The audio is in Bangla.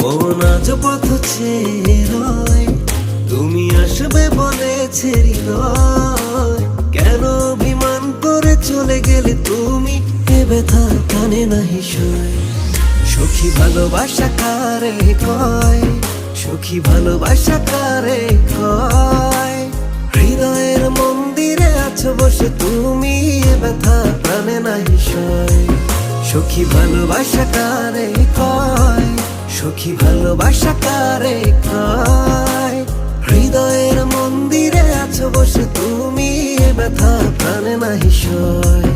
মন আজ পথ চেয়ে রয়, তুমি আসবে বলেছে হৃদয়। কেন অভিমান করে চলে গেলে তুমি, এ ব্যথা কানে নাহি সয়। সখী ভালোবাসা কারে কয়, সখী ভালোবাসা কারে কয়। হৃদয়ের মন্দিরে আছো বসে তুমি, এ ব্যথা কানে নাহি সয়। সখী ভালোবাসা কারে কয়, সখী ভালোবাসা কারে কয়। হৃদয়ের মন্দিরে আছো বসে তুমি, এ ব্যথা প্রাণে নাহি সয়।